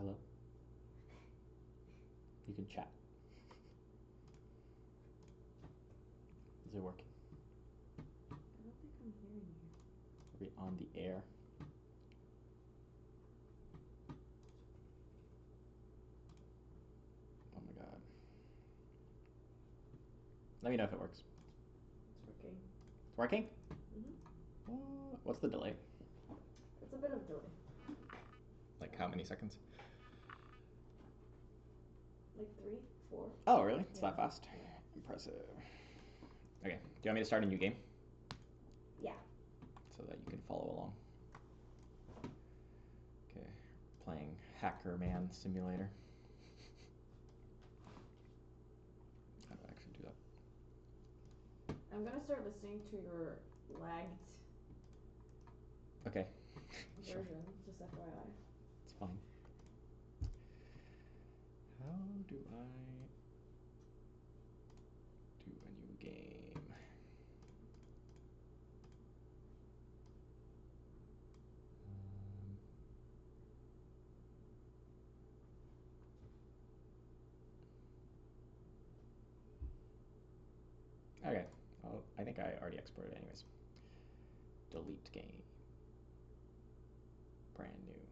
Hello? You can chat. Is it working? I don't think I'm hearing you. Are we on the air? Oh my god. Let me know if it works. It's working. It's working? Mm-hmm. What's the delay? It's a bit of delay. Like how many seconds? Like 3, 4. Oh, really? It's Yeah. that fast? Yeah. Impressive. Okay, do you want me to start a new game? Yeah. So that you can follow along. Okay, playing Hacker Man Simulator. How do I actually do that? I'm gonna start listening to your lagged Okay. Sure. version, just FYI. It's fine. How do I do a new game? Okay. Well, I think I already exported anyways. Delete game. Brand new.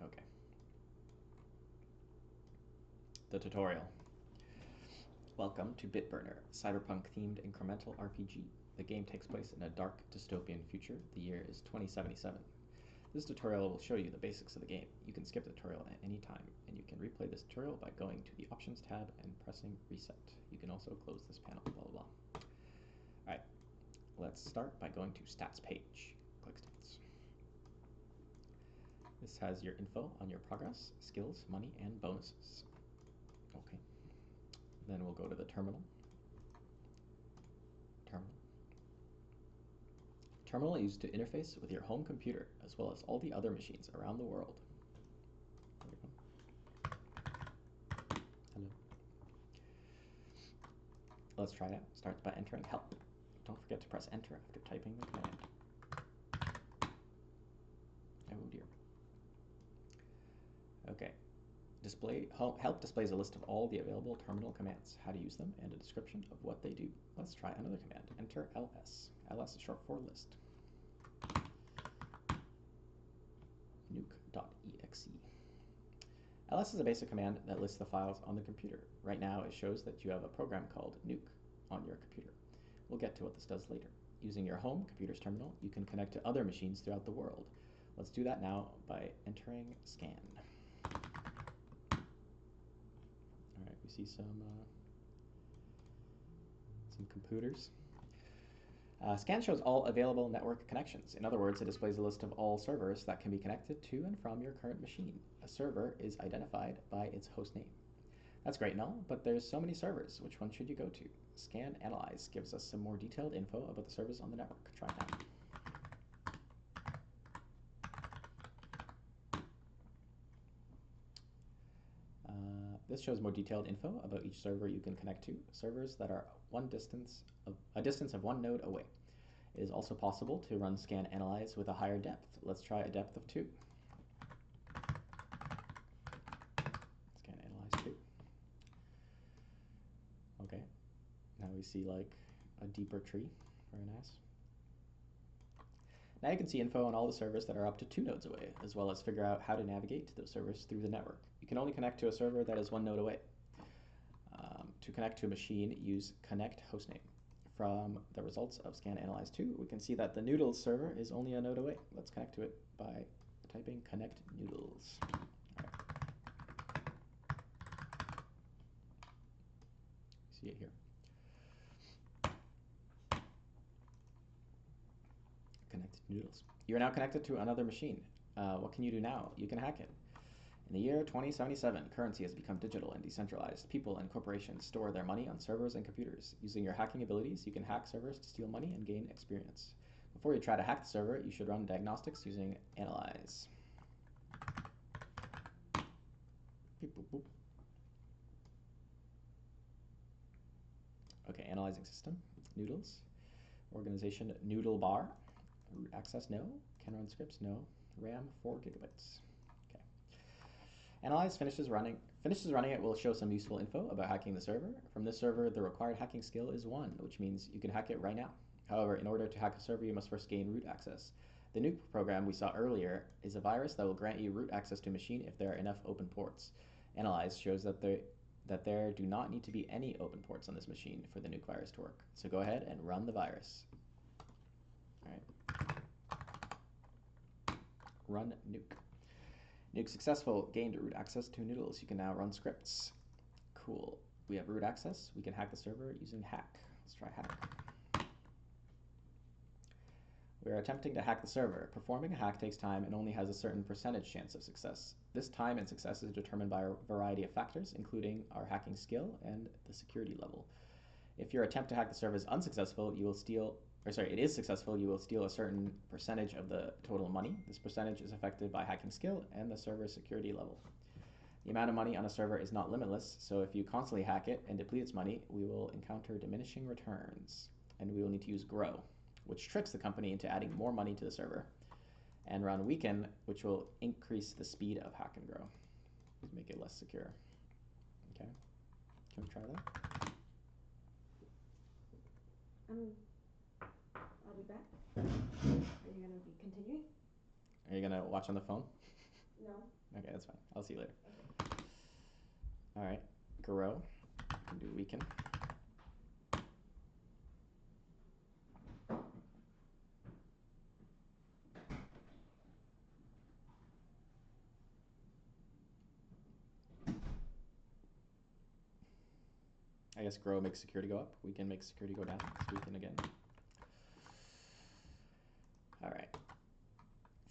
Okay. The tutorial. Welcome to Bitburner, cyberpunk-themed incremental RPG. The game takes place in a dark dystopian future. The year is 2077. This tutorial will show you the basics of the game. You can skip the tutorial at any time, and you can replay this tutorial by going to the Options tab and pressing Reset. You can also close this panel, blah, blah, blah. Alright, let's start by going to Stats page. Click Stats. This has your info on your progress, skills, money, and bonuses. Okay. Then we'll go to the terminal. Terminal is used to interface with your home computer as well as all the other machines around the world. There we go. Hello. Let's try it out. Starts by entering help. Don't forget to press enter after typing the command. Oh dear. Okay. Help displays a list of all the available terminal commands, how to use them, and a description of what they do. Let's try another command. Enter ls. ls is short for list. Nuke.exe. ls is a basic command that lists the files on the computer. Right now it shows that you have a program called nuke on your computer. We'll get to what this does later. Using your home computer's terminal, you can connect to other machines throughout the world. Let's do that now by entering scan. Alright, we see some computers. Scan shows all available network connections. In other words, it displays a list of all servers that can be connected to and from your current machine. A server is identified by its host name. That's great and all, but there's so many servers. Which one should you go to? Scan Analyze gives us some more detailed info about the servers on the network. Try that. This shows more detailed info about each server you can connect to. Servers that are a distance of one node away. It is also possible to run Scan Analyze with a higher depth. Let's try a depth of 2. Scan Analyze 2. Okay, now we see like a deeper tree. Very nice. Now you can see info on all the servers that are up to 2 nodes away, as well as figure out how to navigate to those servers through the network. You can only connect to a server that is 1 node away. To connect to a machine, use connect hostname. From the results of Scan Analyze 2, we can see that the Noodles server is only a node away. Let's connect to it by typing connect noodles. Right. See it here. Connect noodles. You are now connected to another machine. What can you do now? You can hack it. In the year 2077, currency has become digital and decentralized. People and corporations store their money on servers and computers. Using your hacking abilities, you can hack servers to steal money and gain experience. Before you try to hack the server, you should run diagnostics using Analyze. Beep, boop, boop. Okay, analyzing system. Noodles. Organization Noodle Bar. Root access no. Can run scripts? No. RAM 4 gigabytes. Okay. Analyze finishes running. Finishes running it will show some useful info about hacking the server. From this server, the required hacking skill is 1, which means you can hack it right now. However, in order to hack a server, you must first gain root access. The nuke program we saw earlier is a virus that will grant you root access to a machine if there are enough open ports. Analyze shows that there do not need to be any open ports on this machine for the nuke virus to work. So go ahead and run the virus. All right. Run nuke. Nuke successful. Gained root access to noodles. You can now run scripts. Cool. We have root access. We can hack the server using hack. Let's try hack. We are attempting to hack the server. Performing a hack takes time and only has a certain percentage chance of success. This time and success is determined by a variety of factors, including our hacking skill and the security level. If your attempt to hack the server is unsuccessful, you will steal, or sorry, it is successful, you will steal a certain percentage of the total money. This percentage is affected by hacking skill and the server's security level. The amount of money on a server is not limitless, so if you constantly hack it and deplete its money, we will encounter diminishing returns, and we will need to use grow, which tricks the company into adding more money to the server, and run weaken, which will increase the speed of hack and grow. Make it less secure. Okay, can we try that? I'll be back. Are you gonna be continuing? Are you gonna watch on the phone? No. Okay, that's fine. I'll see you later. Okay. All right, grow. You can do weaken. I guess grow makes security go up. Weaken makes security go down. Let's weaken again. All right.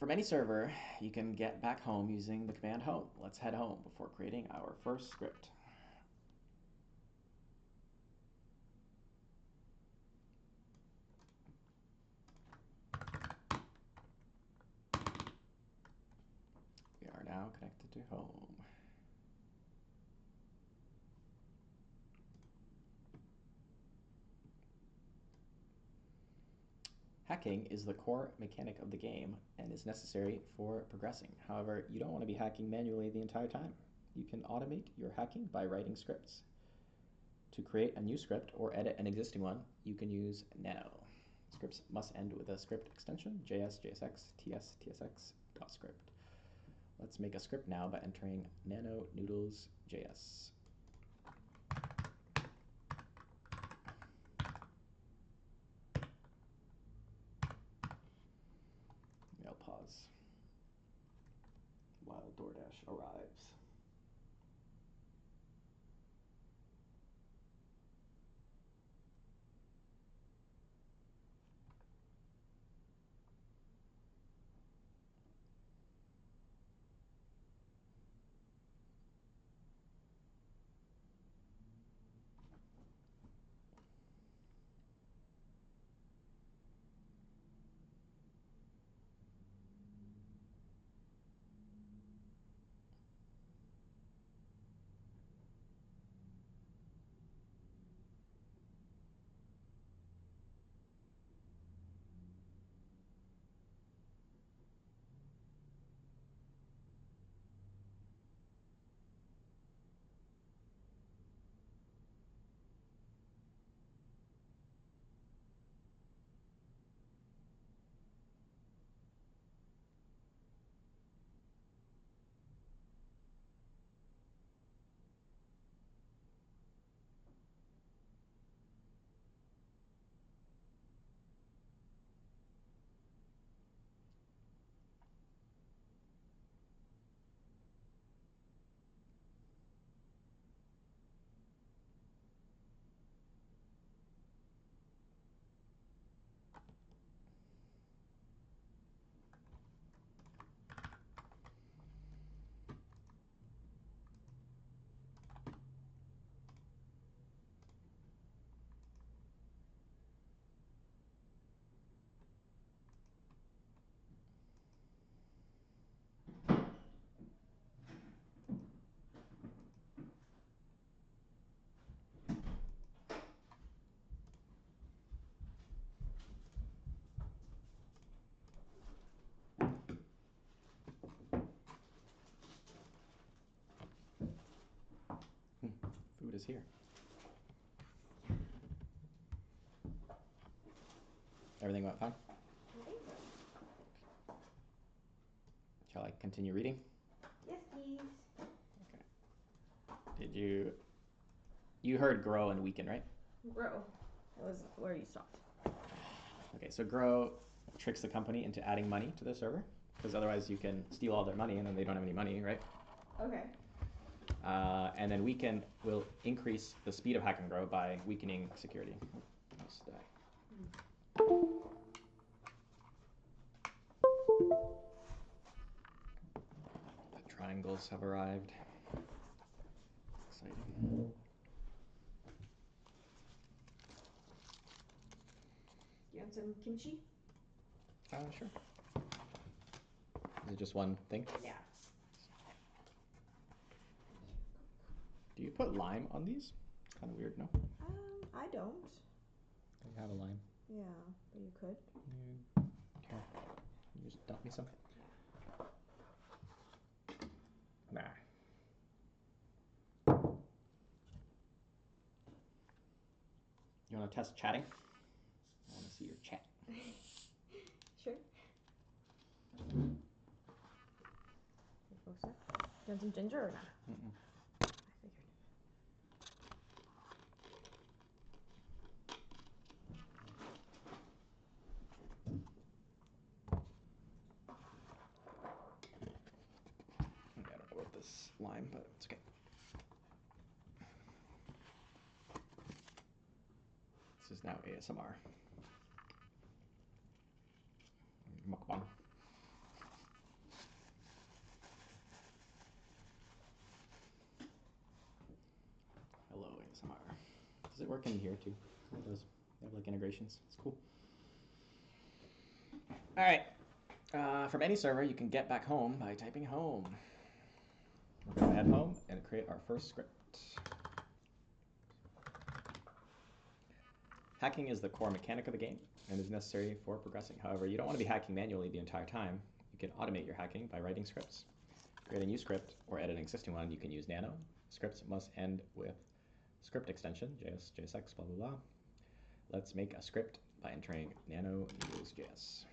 From any server, you can get back home using the command home. Let's head home before creating our first script. We are now connected to home. Hacking is the core mechanic of the game and is necessary for progressing. However, you don't want to be hacking manually the entire time. You can automate your hacking by writing scripts. To create a new script or edit an existing one, you can use nano. Scripts must end with a script extension, JS, JSX, TS, TSX, .script. Let's make a script now by entering nano noodles JS. I'll pause while DoorDash arrives. is here. Everything went fine? I think so. Shall I continue reading? Yes, please. Okay. You heard grow and weaken, right? Grow. That was where you stopped. Okay, so grow tricks the company into adding money to their server, because otherwise you can steal all their money and then they don't have any money, right? Okay. And then weaken will increase the speed of hack and grow by weakening security. Let's die. The triangles have arrived. Exciting. You want some kimchi? Sure. Is it just one thing? Yeah. Do you put lime on these? It's kind of weird, no? I don't. I have a lime. Yeah, but you could. Here, you just dump me some. Nah. You want to test chatting? I want to see your chat. Sure. You want some ginger or not? Mm-mm. I figured. Okay, I don't know about this lime, but it's okay. This is now ASMR. Mukbang. Hello, ASMR. Does it work in here too? It does. They have like integrations. It's cool. All right. From any server, you can get back home by typing home. We're going to head home and create our first script. Hacking is the core mechanic of the game and is necessary for progressing. However, you don't want to be hacking manually the entire time. You can automate your hacking by writing scripts. Create a new script or edit an existing one. You can use nano. Scripts must end with script extension, JS, JSX, blah, blah, blah. Let's make a script by entering nano noodles.js.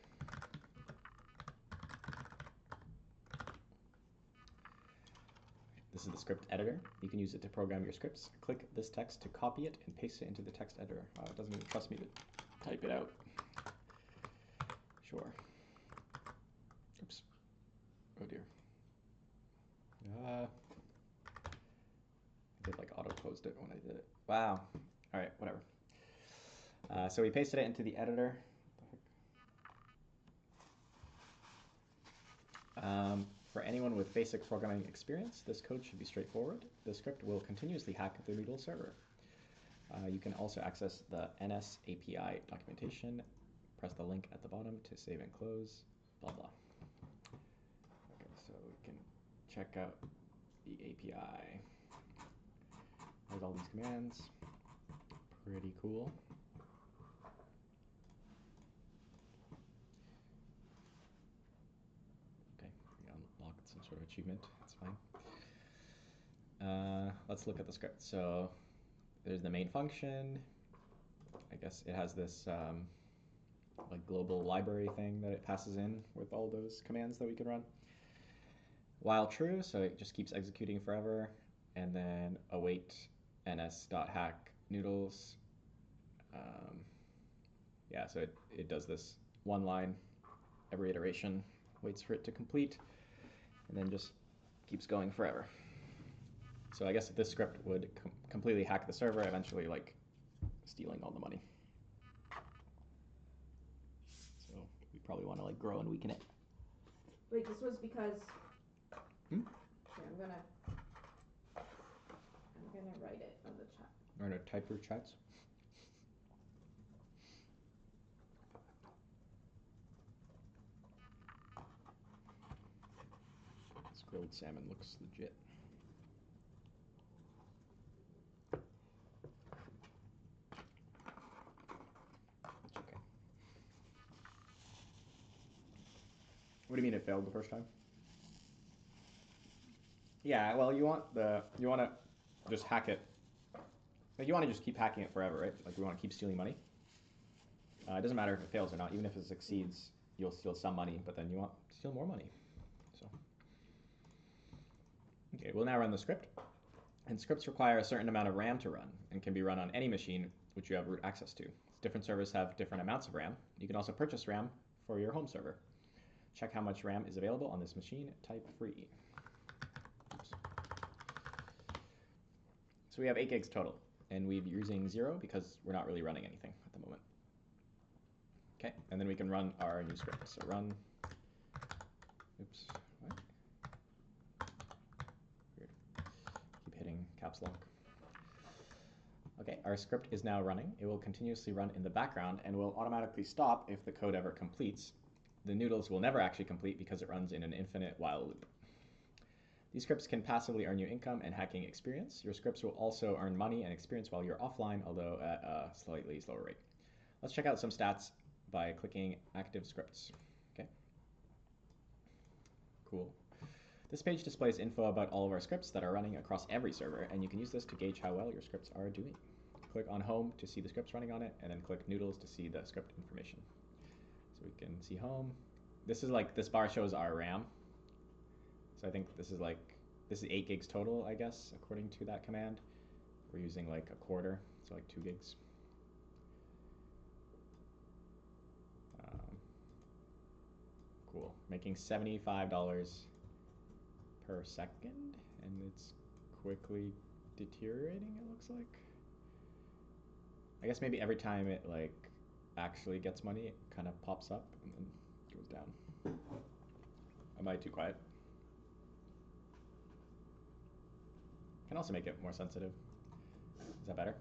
This is the script editor. You can use it to program your scripts. Click this text to copy it and paste it into the text editor. It doesn't even trust me to type it out. Sure. Oops. Oh dear. I did like auto closed it when I did it. Wow. All right, whatever. So we pasted it into the editor. For anyone with basic programming experience, this code should be straightforward. The script will continuously hack the Noodle server. You can also access the NS API documentation. Press the link at the bottom to save and close, blah, blah. Okay, so we can check out the API. There's all these commands. Pretty cool. Okay, we unlocked some sort of achievement. That's fine. Let's look at the script. So there's the main function. I guess it has this like global library thing that it passes in with all those commands that we can run. While true, so it just keeps executing forever, and then await ns.hack noodles. Yeah, so it does this one line every iteration, waits for it to complete, and then just keeps going forever. So I guess this script would completely hack the server, eventually like stealing all the money. So we probably want to like grow and weaken it. Wait, this was because. Hmm? Here, I'm gonna write it on the chat. Or to type your chats. This grilled salmon looks legit. It's okay. What do you mean it failed the first time? Yeah, well, you want to just hack it Like you want to just keep hacking it forever, right? Like we want to keep stealing money. It doesn't matter if it fails or not. Even if it succeeds, you'll steal some money, but then you want to steal more money. So, okay, we'll now run the script. And scripts require a certain amount of RAM to run and can be run on any machine which you have root access to. Different servers have different amounts of RAM. You can also purchase RAM for your home server. Check how much RAM is available on this machine, type free. Oops. So we have 8 gigs total, and we're using 0 because we're not really running anything at the moment. Okay, and then we can run our new script. So run, oops, what? Weird. Keep hitting caps lock. Okay, our script is now running. It will continuously run in the background and will automatically stop if the code ever completes. The noodles will never actually complete because it runs in an infinite while loop. These scripts can passively earn you income and hacking experience. Your scripts will also earn money and experience while you're offline, although at a slightly slower rate. Let's check out some stats by clicking Active Scripts. Okay. Cool. This page displays info about all of our scripts that are running across every server, and you can use this to gauge how well your scripts are doing. Click on Home to see the scripts running on it, and then click Noodles to see the script information. So we can see Home. This is like, this bar shows our RAM. So I think this is 8 gigs total, I guess, according to that command. We're using like a quarter, so like 2 gigs. Cool. Making $75 per second, and it's quickly deteriorating, it looks like. I guess maybe every time it like actually gets money, it kind of pops up and then goes down. Am I too quiet? Can also make it more sensitive. Is that better?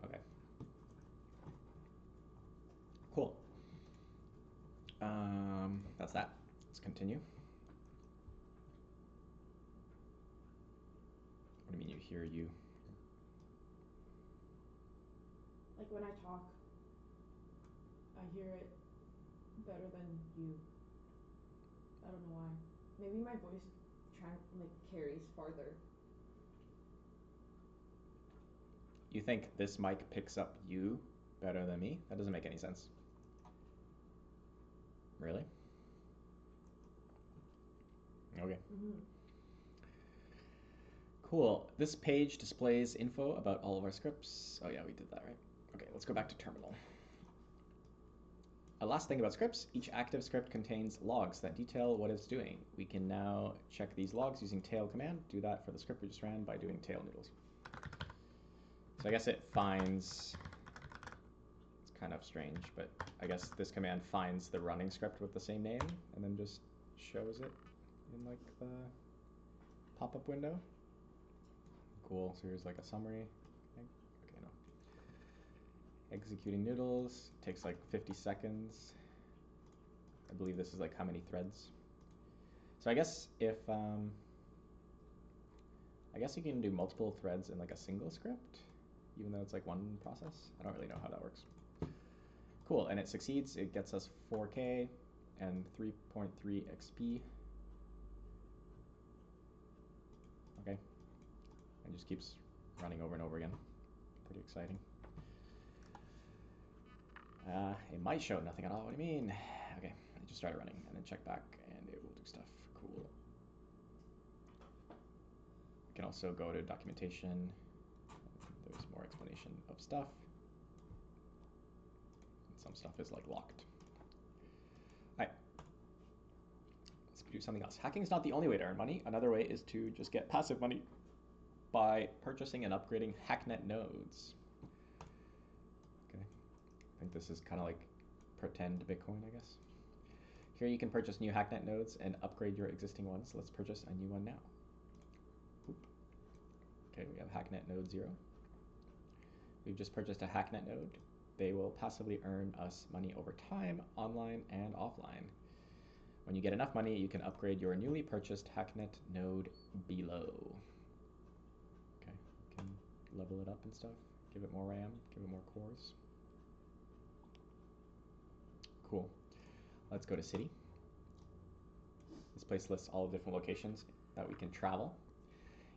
Okay. Cool. That's that. Let's continue. What do you mean you hear you? Like when I talk, I hear it better than you. I don't know why. Maybe my voice carries farther. You think this mic picks up you better than me? That doesn't make any sense. Really? Okay. Cool. This page displays info about all of our scripts. Oh yeah, we did that, right? Okay, let's go back to terminal. A last thing about scripts, each active script contains logs that detail what it's doing. We can now check these logs using tail command. Do that for the script we just ran by doing tail noodles. So I guess it finds, it's kind of strange, but I guess this command finds the running script with the same name and then just shows it in like the pop-up window. Cool, so here's like a summary. Okay, no. Executing noodles takes like 50 seconds. I believe this is like how many threads. So I guess if, I guess you can do multiple threads in like a single script, even though it's like one process. I don't really know how that works. Cool, and it succeeds. It gets us 4K and 3.3 XP. Okay, and just keeps running over and over again. Pretty exciting. It might show nothing at all. What do you mean? Okay, I just started running and then check back and it will do stuff. Cool. You can also go to documentation. There's more explanation of stuff. Some stuff is like locked. All right. Let's do something else. Hacking is not the only way to earn money. Another way is to just get passive money by purchasing and upgrading hacknet nodes. Okay. I think this is kind of like pretend Bitcoin, I guess. Here you can purchase new hacknet nodes and upgrade your existing ones. Let's purchase a new one now. Oop. Okay, we have hacknet node 0. We've just purchased a hacknet node. They will passively earn us money over time, online and offline. When you get enough money, you can upgrade your newly purchased hacknet node below. Okay, you can level it up and stuff, give it more RAM, give it more cores. Cool. Let's go to city. This place lists all the different locations that we can travel.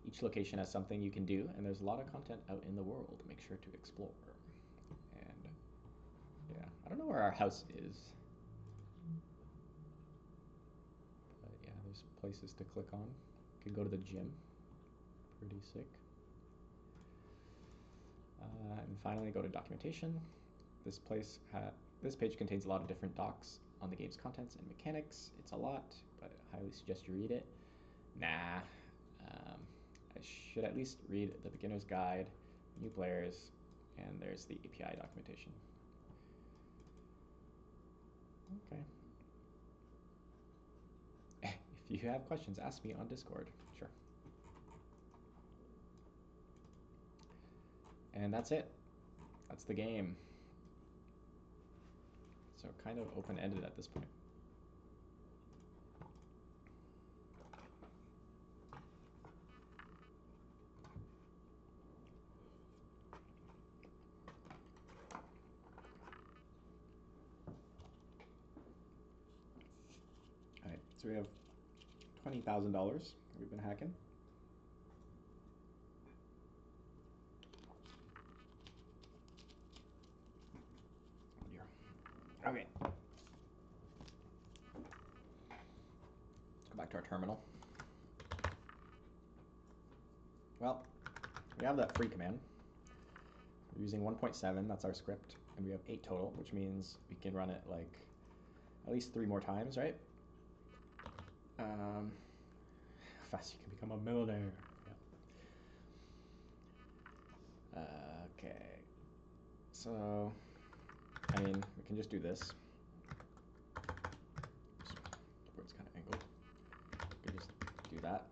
Each location has something you can do, and there's a lot of content out in the world. Make sure to explore. And yeah, I don't know where our house is. But yeah, there's places to click on. Could go to the gym. Pretty sick. And finally, go to documentation. This page contains a lot of different docs on the game's contents and mechanics. It's a lot, but I highly suggest you read it. Nah, I should at least read the beginner's guide, new players, and there's the API documentation. Okay. If you have questions, ask me on Discord. Sure. And that's it. That's the game. So kind of open-ended at this point. All right, so we have $20,000 we've been hacking. Okay. Let's go back to our terminal. Well, we have that free command. We're using 1.7, that's our script, and we have 8 total, which means we can run it like at least 3 more times, right? Fast you can become a millionaire. Yeah. Okay. So, I mean, we can just do this. It's kind of angled. We can just do that.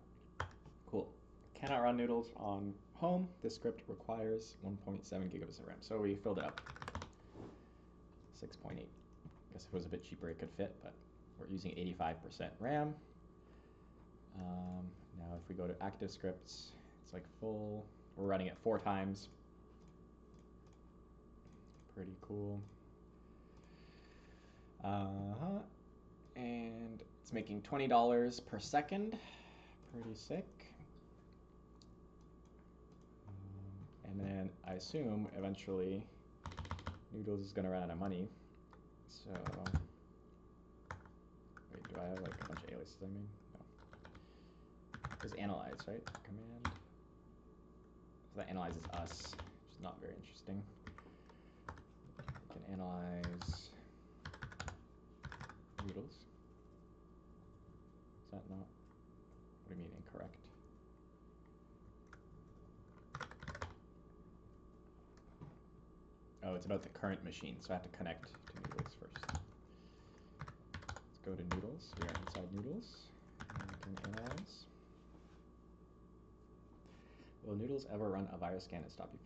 Cool. Cannot run noodles on home. This script requires 1.7 gigabits of RAM. So we filled it up. 6.8. Guess if it was a bit cheaper, it could fit, but we're using 85% RAM. Now if we go to active scripts, it's like full. We're running it 4 times. Pretty cool. And it's making $20 per second. Pretty sick. And then I assume eventually Noodles is gonna run out of money. So, wait, do I have like a bunch of aliases I mean? No. It's analyze, right? Command. So that analyzes us, which is not very interesting. We can analyze Noodles. Is that not, what do you mean incorrect? Oh, it's about the current machine, so I have to connect to Noodles first. Let's go to Noodles. We are inside Noodles. And we can analyze. Will Noodles ever run a virus scan and stop you?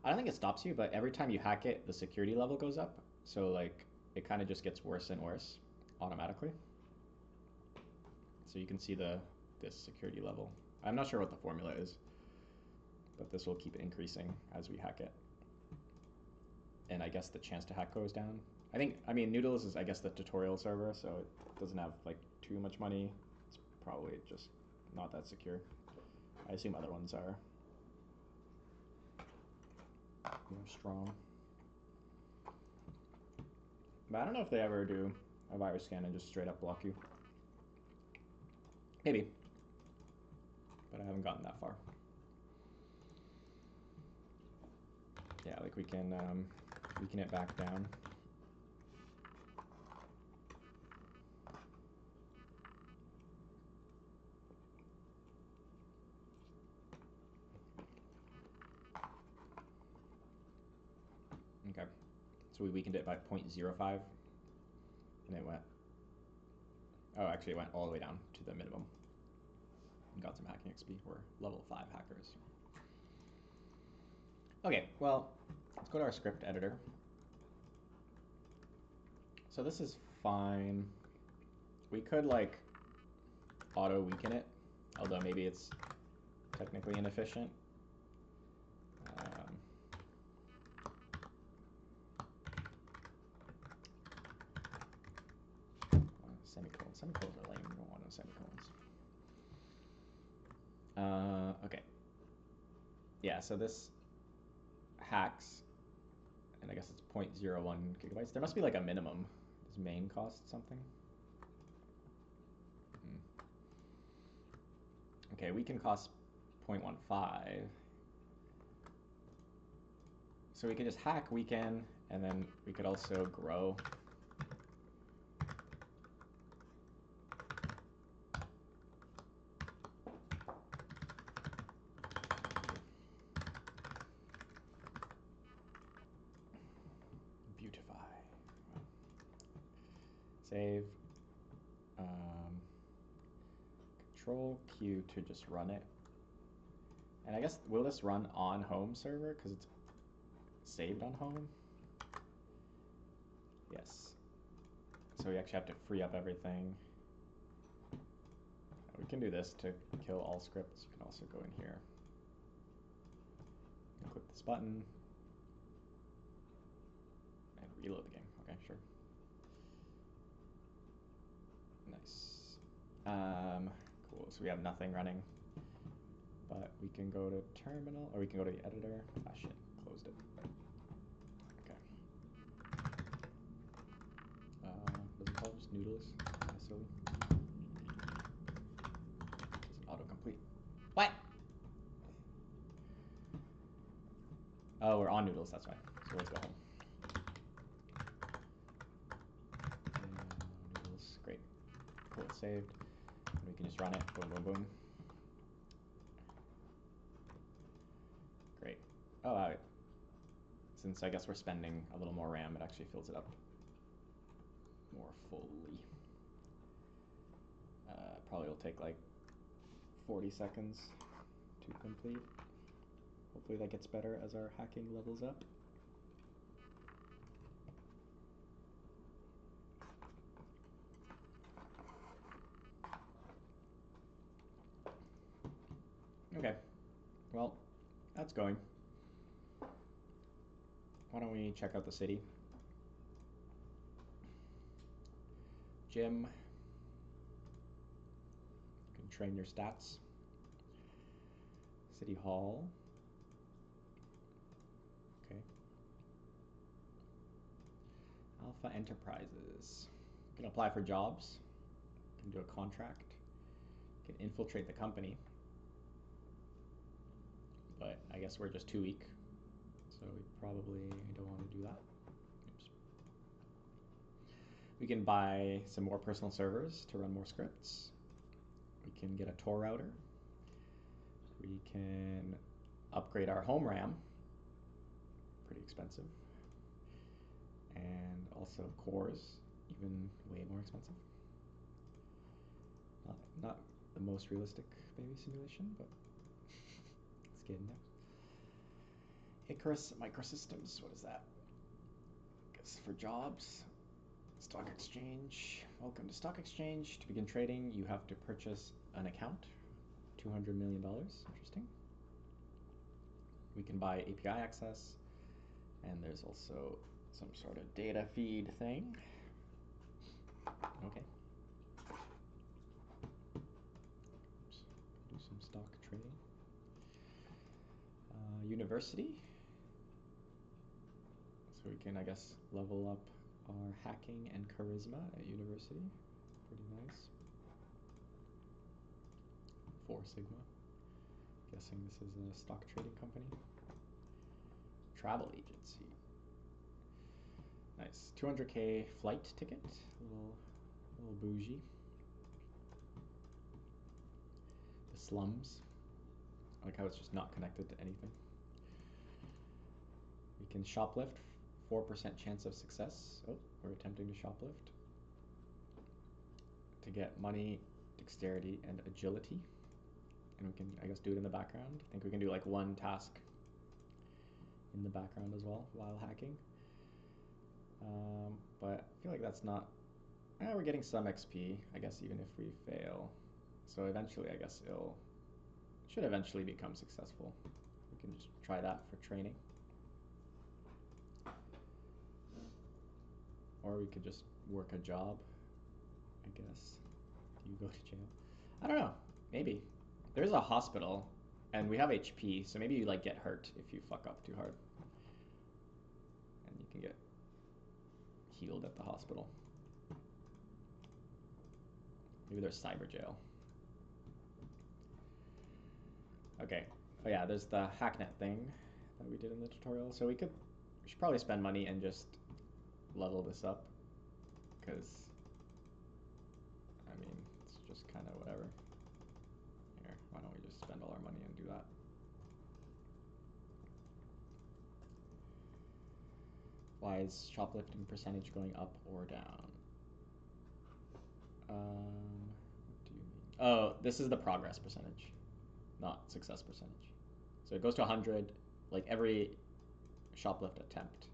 I don't think it stops you, but every time you hack it, the security level goes up. So like, it kind of just gets worse and worse automatically. So you can see this security level. I'm not sure what the formula is, but this will keep increasing as we hack it. And I guess the chance to hack goes down. I mean, Noodles is, I guess, the tutorial server, so it doesn't have like too much money. It's probably just not that secure. I assume other ones are more strong. But I don't know if they ever do a virus scan and just straight up block you. Maybe. But I haven't gotten that far. Yeah, like we can weaken it back down. Okay. So we weakened it by 0.05. And it went, oh, actually it went all the way down to the minimum. And got some hacking XP. We're level 5 hackers. Okay, well, let's go to our script editor. So this is fine. We could like auto weaken it, although maybe it's technically inefficient. Semicolons are lame. You don't want no semicolons. Okay. Yeah, so this hacks, and I guess it's 0.01 gigabytes. There must be like a minimum. Does main cost something? Okay, we can cost 0.15. So we could just hack weaken, and then we could also grow. Beautify. Save. Control Q to just run it. And I guess, will this run on home server? Because it's saved on home? Yes. So we actually have to free up everything. We can do this to kill all scripts. You can also go in here. Click this button. And reload the game. Okay, sure. Nice. Cool, so we have nothing running. But we can go to terminal, or we can go to the editor. Ah, shit, closed it. Okay. Does it call just noodles? Silly. Doesn't autocomplete. What? Oh, we're on noodles, that's why. So let's go home. Noodles, great. Cool, it's saved. And we can just run it. Boom, boom, boom. Great. Oh, since I guess we're spending a little more RAM, it actually fills it up more fully. Probably will take like 40 seconds to complete. Hopefully that gets better as our hacking levels up. Okay, well, that's going. Why don't we check out the city? Gym. You can train your stats. City Hall. Okay. Alpha Enterprises. You can apply for jobs. You can do a contract. You can infiltrate the company. But I guess we're just too weak. So we probably don't want to do that. Oops. We can buy some more personal servers to run more scripts. We can get a Tor router. We can upgrade our home RAM. Pretty expensive. And also cores, even way more expensive. Not the most realistic baby simulation, but it's getting there. Icarus Microsystems, what is that? I guess for jobs. Stock exchange. Welcome to stock exchange. To begin trading, you have to purchase an account. $200 million. Interesting. We can buy API access, and there's also some sort of data feed thing. Okay. Oops. Do some stock trading. University. So we can, I guess, level up our hacking and charisma at university. Pretty nice. 4 Sigma. Guessing this is a stock trading company. Travel agency. Nice. 200K flight ticket. A little bougie. The slums. I like how it's just not connected to anything. We can shoplift. 4% chance of success. Oh, we're attempting to shoplift. To get money, dexterity, and agility. And we can, I guess, do it in the background. I think we can do like one task in the background as well while hacking. But I feel like that's not... we're getting some XP, I guess, even if we fail. So eventually, I guess should eventually become successful. We can just try that for training. Or we could just work a job, I guess. You go to jail. I don't know. Maybe. There's a hospital, and we have HP, so maybe you like get hurt if you fuck up too hard, and you can get healed at the hospital. Maybe there's cyber jail. Okay. Oh yeah, there's the hacknet thing that we did in the tutorial. So we should probably spend money and just level this up, because I mean it's just kind of whatever. Here, why don't we just spend all our money and do that? Why is shoplifting percentage going up or down? What do you mean? Oh, this is the progress percentage, not success percentage. So it goes to 100 like every shoplift attempt.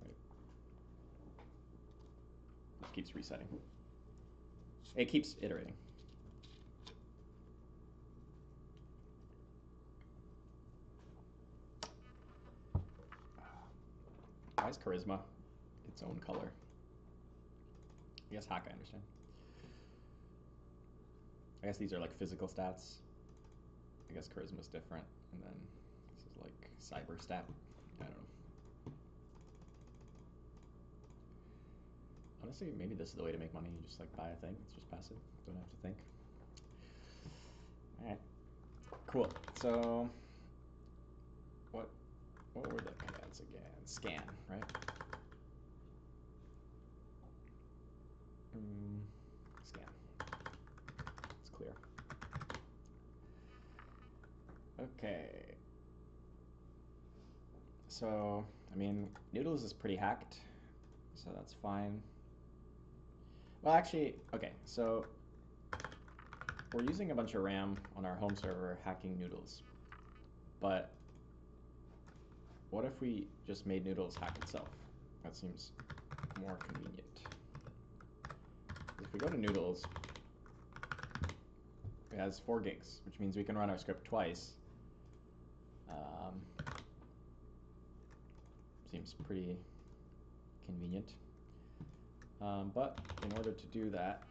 Right? It keeps resetting. It keeps iterating. Why is charisma its own color? I guess hack, I understand. I guess these are like physical stats. I guess charisma is different, and then this is like cyber stat. I don't know. Honestly, maybe this is the way to make money. You just like buy a thing. It's just passive. Don't have to think. All right. Cool. So what were the commands again? Scan, right? Scan. It's clear. Okay. So, I mean, Noodles is pretty hacked, so that's fine. Well, actually, okay, so we're using a bunch of RAM on our home server hacking Noodles, but what if we just made Noodles hack itself? That seems more convenient. If we go to Noodles, it has 4 gigs, which means we can run our script twice. Seems pretty convenient. But in order to do that,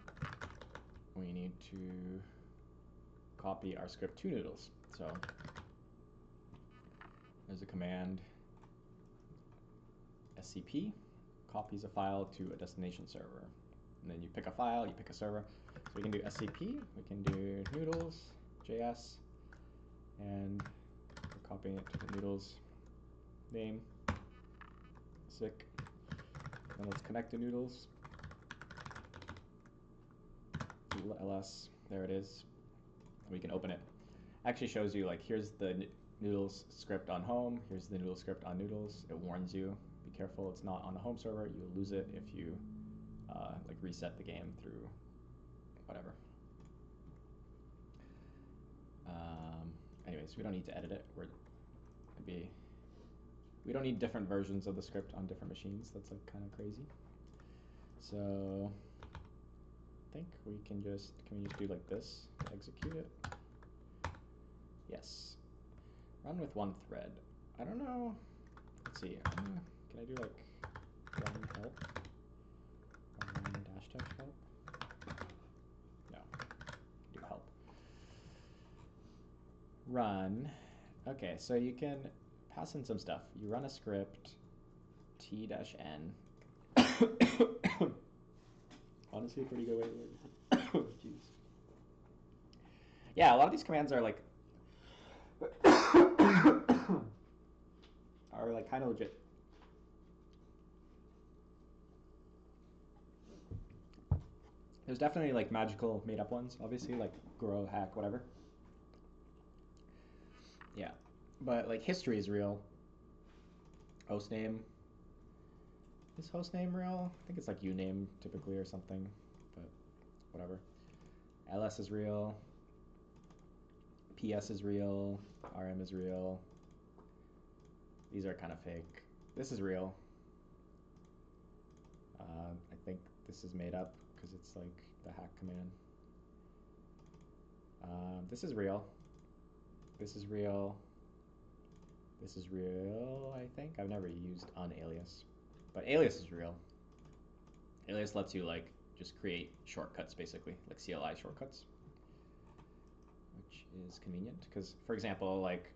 we need to copy our script to Noodles. So there's a command, scp, copies a file to a destination server. And then you pick a file, you pick a server. So we can do scp, we can do noodles.js, and we're copying it to the noodles name, sick. Then let's connect to noodles. ls, there it is. We can open it. Actually shows you like here's the noodles script on home, here's the noodles script on noodles. It warns you, be careful, it's not on the home server. You'll lose it if you like reset the game through whatever. Anyways, we don't need to edit it. We don't need different versions of the script on different machines. That's like kind of crazy. So I think we can we just do like this to execute it? Yes. Run with one thread. I don't know. Let's see. Can I do like run help? Run dash help? No. Do help. Run. Okay, so you can pass in some stuff. You run a script t-n. Honestly, a pretty good way to learn. Jeez. Yeah, a lot of these commands are like kind of legit. There's definitely like magical made up ones, obviously, like grow, hack, whatever. Yeah. But like history is real. Hostname. Is hostname real? I think it's like uname typically or something, but whatever. ls is real. ps is real. rm is real. These are kind of fake. This is real. I think this is made up because it's like the hack command. This is real. This is real. This is real, I think. I've never used unalias. But alias is real. Alias lets you like just create shortcuts basically, like CLI shortcuts, which is convenient because, for example, like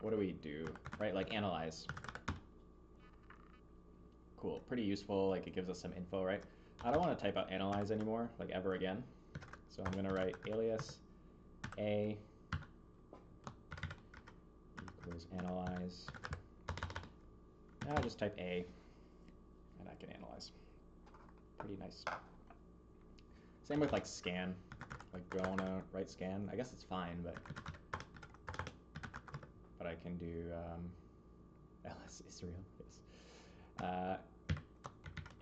what do we do, right? Like analyze. Cool, pretty useful, like it gives us some info, right? I don't want to type out analyze anymore, like ever again. So I'm gonna write alias a equals analyze. Now I just type a and I can analyze. Pretty nice. Same with like scan. Like do I want to write scan? I guess it's fine, but I can do ls Israel. Yes.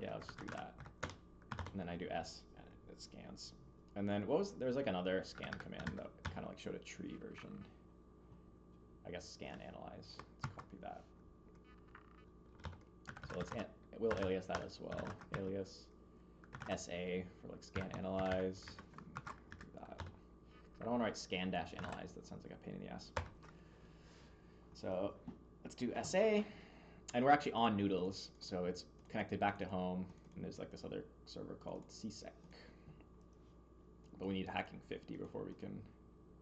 Yeah, let's just do that. And then I do s and it scans. And then there's like another scan command that kind of like showed a tree version. I guess scan analyze. Let's copy that. So we'll alias that as well. Alias SA for like scan analyze. Do that. I don't want to write scan dash analyze. That sounds like a pain in the ass. So let's do SA, and we're actually on Noodles, so it's connected back to home. And there's like this other server called CSEC, but we need hacking 50 before we can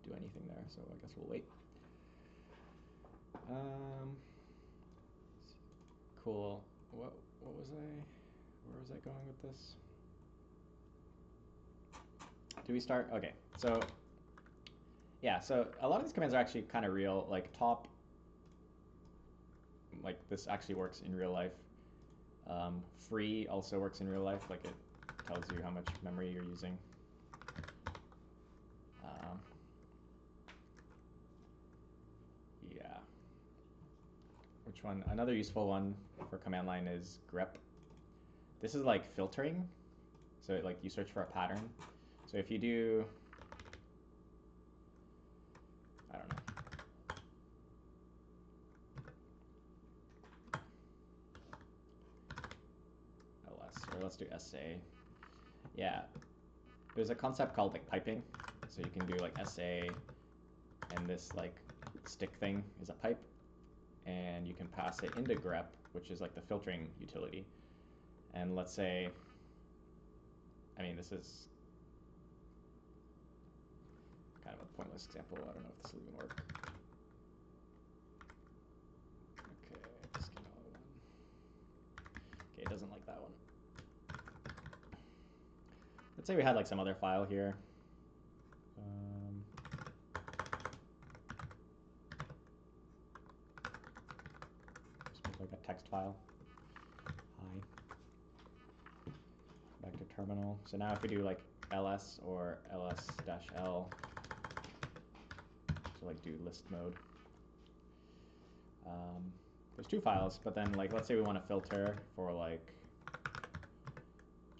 do anything there. So I guess we'll wait. Cool. What was where was I going with this? Do we start? Okay, so yeah, so a lot of these commands are actually kind of real. Like top, like this actually works in real life. Free also works in real life. Like it tells you how much memory you're using. Yeah. Which one? Another useful one for command line is grep. This is like filtering. So like you search for a pattern. So if you do, I don't know. ls, or let's do SA. Yeah. There's a concept called like piping. So you can do like SA, and this like stick thing is a pipe, and you can pass it into grep, which is like the filtering utility. And let's say, I mean, this is kind of a pointless example. I don't know if this will even work. Okay, schema one. Okay, it doesn't like that one. Let's say we had like some other file here. Just like a text file. Hi. Back to terminal. So now if we do like ls or ls-l, so like do list mode. There's two files, but then like let's say we want to filter for like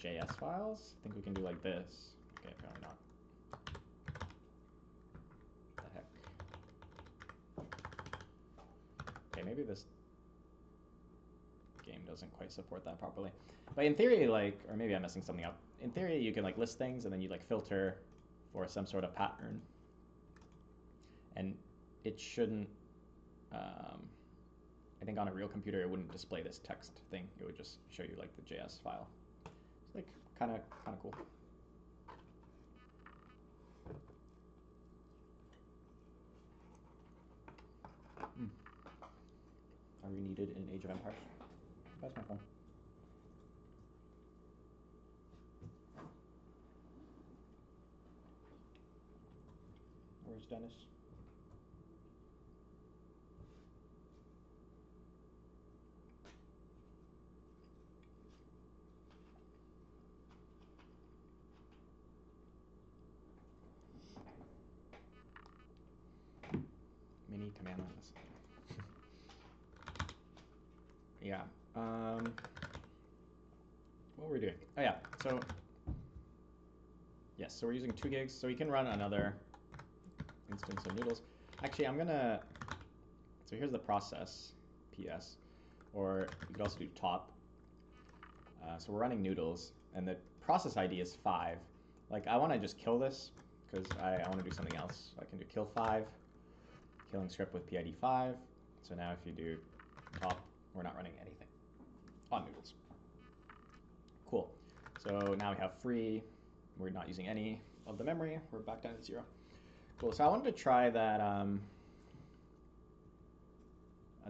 JS files. I think we can do like this. Okay, apparently not. What the heck? Okay, maybe this game doesn't quite support that properly. But in theory, like, or maybe I'm messing something up. In theory, you can like list things and then you like filter for some sort of pattern. And it shouldn't, I think on a real computer, it wouldn't display this text thing. It would just show you like the JS file. It's like kind of cool. Are we needed in Age of Empires? That's my phone. Where's Dennis? Mini command lines. Yeah. What were we doing? Oh yeah. So yes. So we're using 2 gigs. So we can run another instance of Noodles. Actually, I'm gonna. So here's the process. PS. Or you could also do top. So we're running Noodles, and the process ID is 5. Like I want to just kill this because I want to do something else. So I can do kill 5. Killing script with PID 5. So now if you do top, we're not running anything on Noodles. Cool. So now we have free. We're not using any of the memory. We're back down to 0. Cool. So I wanted to try that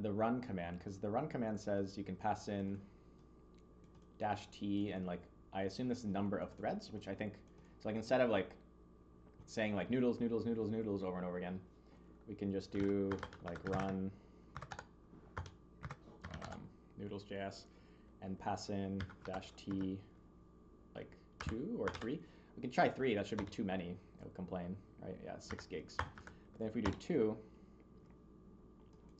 the run command, because the run command says you can pass in -t and like I assume this is number of threads, which I think so. Like instead of like saying like noodles, noodles, noodles, noodles over and over again, we can just do like run noodles.js and pass in -t like 2 or 3. We can try 3. That should be too many. It would complain, right? Yeah, 6 gigs. But then if we do 2,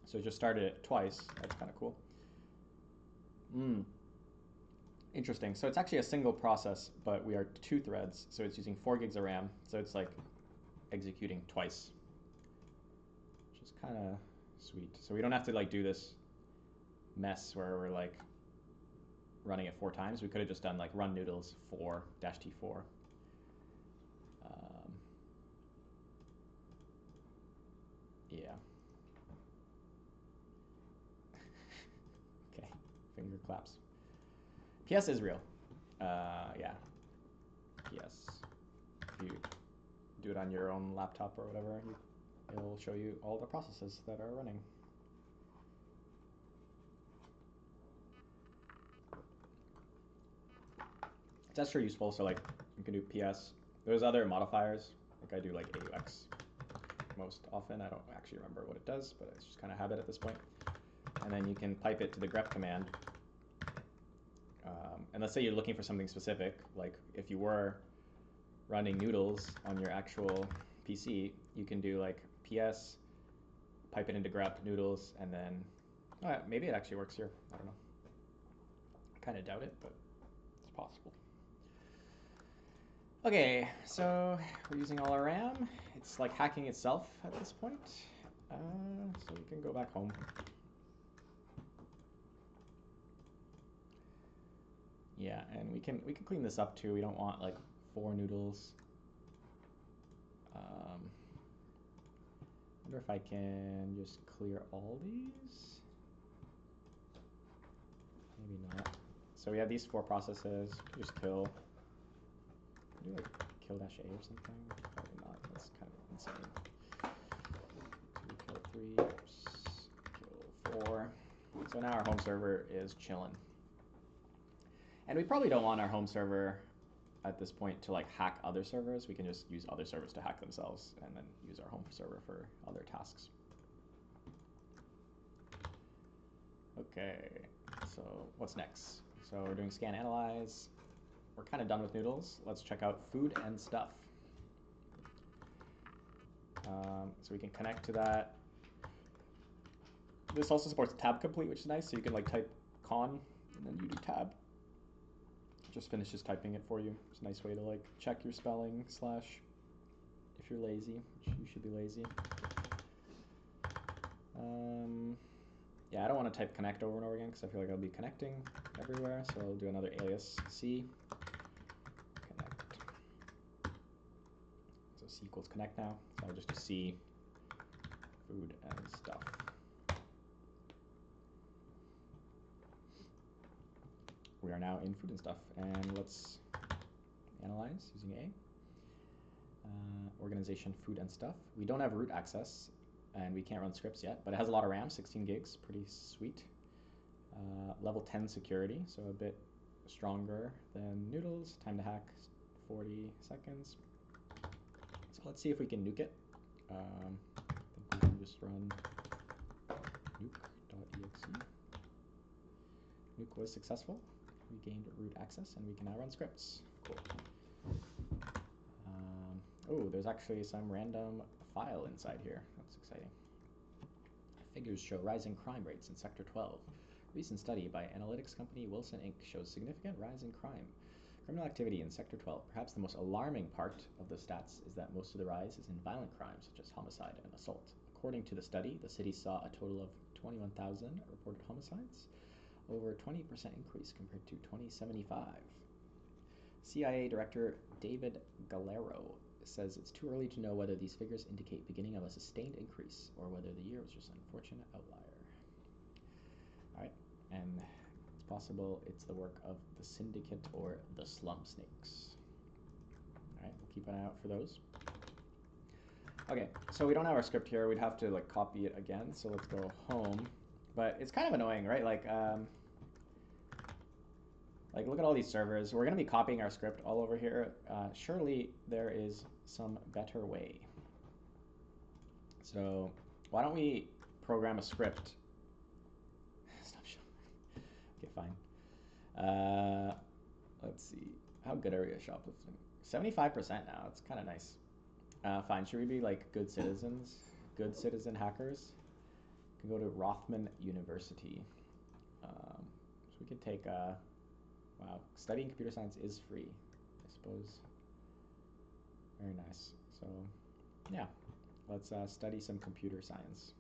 so it just started it twice. That's kind of cool. Interesting. So it's actually a single process, but we are 2 threads, so it's using 4 gigs of RAM. So it's like executing twice, which is kind of sweet. So we don't have to like do this mess where we're like running it 4 times. We could have just done like run noodles 4 -t4. Yeah. Okay. Finger claps. PS is real. Yeah. PS. If you do it on your own laptop or whatever, it'll show you all the processes that are running. It's extra useful, so like you can do PS. There's other modifiers, like I do like AUX most often. I don't actually remember what it does, but it's just kind of habit at this point. And then you can pipe it to the grep command. And let's say you're looking for something specific, like if you were running noodles on your actual PC, you can do like PS, pipe it into grep noodles, and then maybe it actually works here. I don't know. I kind of doubt it, but it's possible. Okay, so we're using all our RAM. It's like hacking itself at this point. So we can go back home. Yeah, and we can clean this up too. We don't want like 4 noodles. Wonder if I can just clear all these. Maybe not. So we have these 4 processes. Just kill. Do like kill-a or something? Probably not. That's kind of insane. So we kill 3. Kill 4. So now our home server is chilling. And we probably don't want our home server at this point to like hack other servers. We can just use other servers to hack themselves and then use our home server for other tasks. Okay, so what's next? So we're doing scan analyze. We're kind of done with noodles. Let's check out food and stuff. So we can connect to that. This also supports tab complete, which is nice. So you can like type con and then you do tab. Just finishes typing it for you. It's a nice way to like check your spelling / if you're lazy, which you should be lazy. Yeah, I don't want to type connect over and over again because I feel like I'll be connecting everywhere. So I'll do another alias C connect. So C equals connect now. So I'll just do C food and stuff. We are now in food and stuff, and let's analyze using A. Organization food and stuff. We don't have root access, and we can't run scripts yet, but it has a lot of RAM, 16 gigs, pretty sweet. Level 10 security, so a bit stronger than noodles. Time to hack, 40 seconds. So let's see if we can nuke it. I think we can just run nuke.exe. Nuke was successful. We gained root access, and we can now run scripts. Cool. Oh, there's actually some random file inside here. That's exciting. Figures show rising crime rates in Sector 12. Recent study by analytics company Wilson Inc. shows significant rise in crime. Criminal activity in Sector 12. Perhaps the most alarming part of the stats is that most of the rise is in violent crimes such as homicide and assault. According to the study, the city saw a total of 21,000 reported homicides, over a 20% increase compared to 2075. CIA Director David Galero says it's too early to know whether these figures indicate beginning of a sustained increase or whether the year was just an unfortunate outlier. All right, and It's possible it's the work of the Syndicate or the Slum Snakes. All right, we'll keep an eye out for those. Okay, so we don't have our script here. We'd have to like copy it again. So let's go home. But it's kind of annoying, right? Like look at all these servers. We're going to be copying our script all over here. Surely there is some better way. So why don't we program a script? Stop showing. Okay, fine. Let's see. How good are we at shoplifting? 75% now. It's kind of nice. Fine. Should we be like good citizens? Good citizen hackers? We can go to Rothman University. So we could take wow, studying computer science is free, I suppose. Very nice. So, yeah, let's study some computer science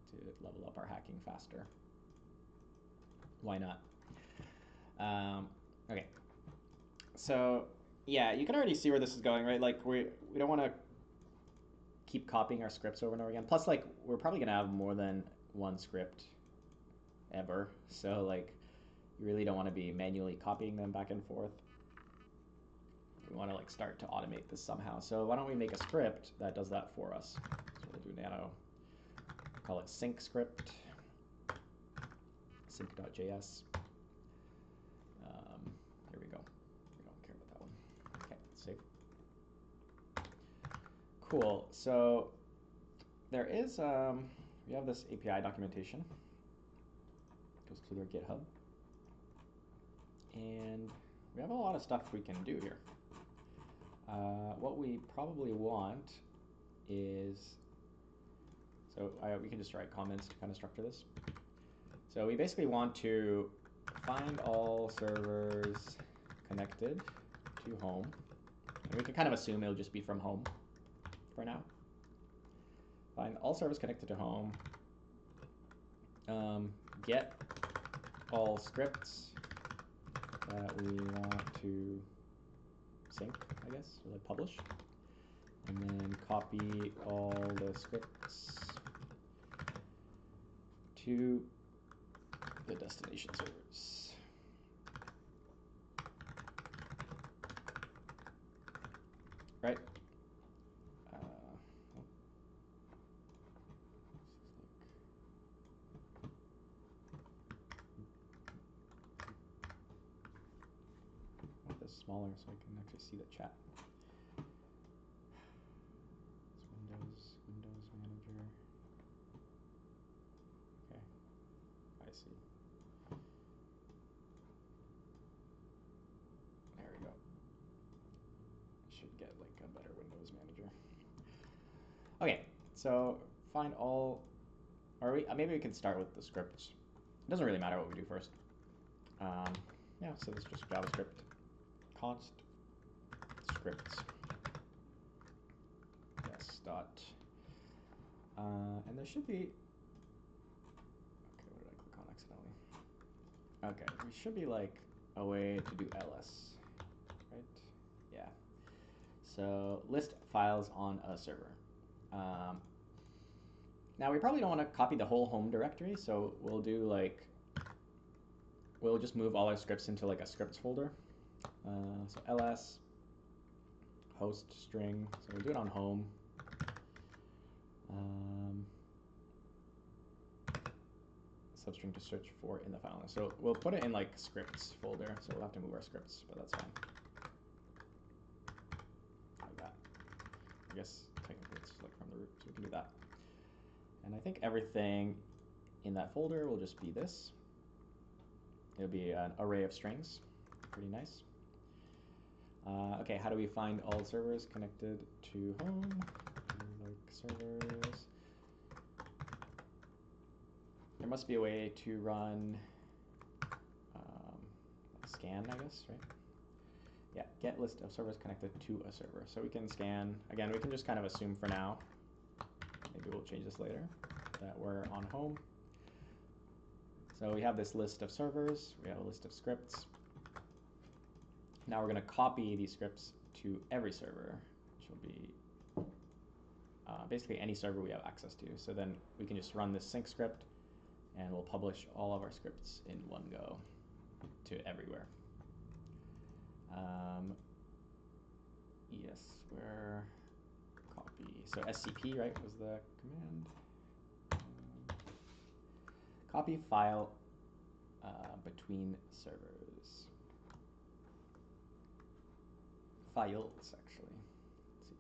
to level up our hacking faster. Why not? Okay. So, yeah, you can already see where this is going, right? Like, we don't want to keep copying our scripts over and over again. Plus, like, we're probably going to have more than one script ever. So, like, you really don't want to be manually copying them back and forth. We want to like start to automate this somehow. So why don't we make a script that does that for us? So we'll do nano, call it sync script, sync.js. There we go. We don't care about that one. Okay, save. Cool. So there is, we have this API documentation. Goes to their GitHub. And we have a lot of stuff we can do here. What we probably want is, so we can just write comments to kind of structure this. So we basically want to find all servers connected to home. And we can kind of assume it'll just be from home for now. Find all servers connected to home. Get all scripts that we want to sync, I guess, or like publish. And then copy all the scripts to the destination servers. Right? I want this smaller so I can actually see the chat. It's Windows Manager. Okay, I see. There we go. Should get like a better Windows Manager. Okay, so find all, or maybe we can start with the scripts. It doesn't really matter what we do first. Yeah, so this is just JavaScript const scripts. Yes, dot. And there should be, okay, what did I click on accidentally? Okay, there should be like a way to do ls, right? Yeah. So list files on a server. Now we probably don't want to copy the whole home directory, so we'll do like, we'll just move all our scripts into like a scripts folder. So ls host string, so we'll do it on home. Substring to search for in the file. So we'll put it in like scripts folder, so we'll have to move our scripts, but that's fine. Like that. I guess technically it's like from the root, so we can do that. And I think everything in that folder will just be this. It'll be an array of strings. Pretty nice. Okay, how do we find all servers connected to home? Like servers. There must be a way to run scan, I guess, right? Yeah, get list of servers connected to a server. So we can scan, again, we can just kind of assume for now, maybe we'll change this later, that we're on home. So we have this list of servers, we have a list of scripts. Now we're going to copy these scripts to every server, which will be basically any server we have access to. So then we can just run this sync script, and we'll publish all of our scripts in one go. to everywhere. Yes, where copy. So scp, right, was the command. Copy file between servers. Files, actually. Let's see.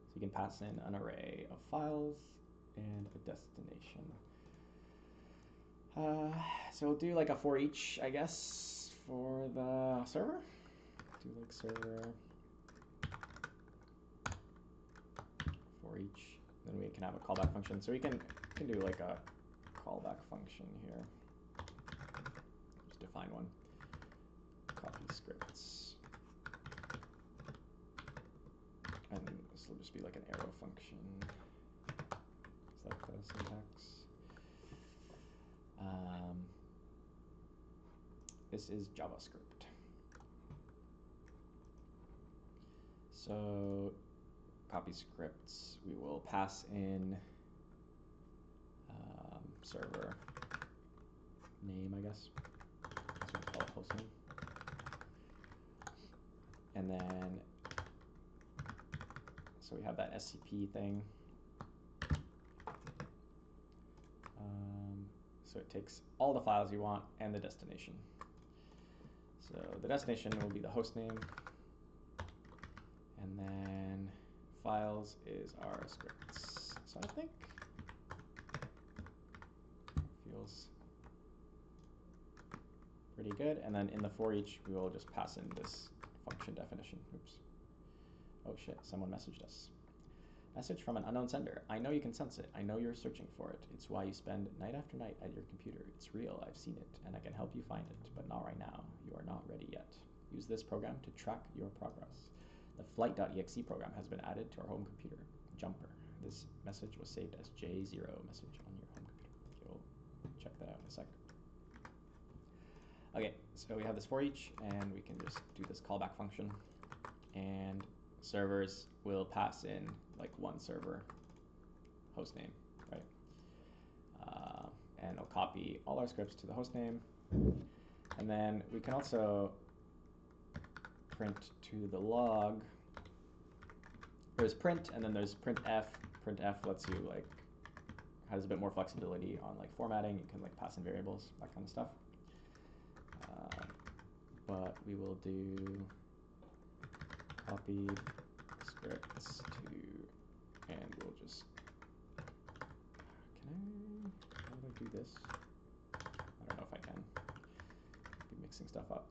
So you can pass in an array of files and a destination. So we'll do like a for each, I guess, for the server. Do like server for each. Then we can have a callback function. So we can do like a callback function here. Just define one. Copy scripts. And this will just be like an arrow function. Is that the syntax? This is JavaScript. So copy scripts, we will pass in server name, I guess. So we call it host name. And then, so we have that scp thing. So it takes all the files you want and the destination. So the destination will be the host name. And then files is our scripts. So I think feels pretty good. And then in the for each, we will just pass in this function definition. Oops. Oh shit, someone messaged us. Message from an unknown sender. I know you can sense it. I know you're searching for it. It's why you spend night after night at your computer. It's real. I've seen it, and I can help you find it, but not right now. You are not ready yet. Use this program to track your progress. The flight.exe program has been added to our home computer. Jumper. This message was saved as J0 message on your home computer. Okay, we'll check that out in a sec. Okay, so we have this for each, and we can just do this callback function, and servers will pass in like one server host name, right? And it'll copy all our scripts to the host name. And then we can also print to the log. There's print, and then there's printf. Printf lets you like, has a bit more flexibility on like formatting. You can like pass in variables, that kind of stuff. But we will do copy scripts to, and we'll just, how do I do this? I don't know if I can. Be mixing stuff up.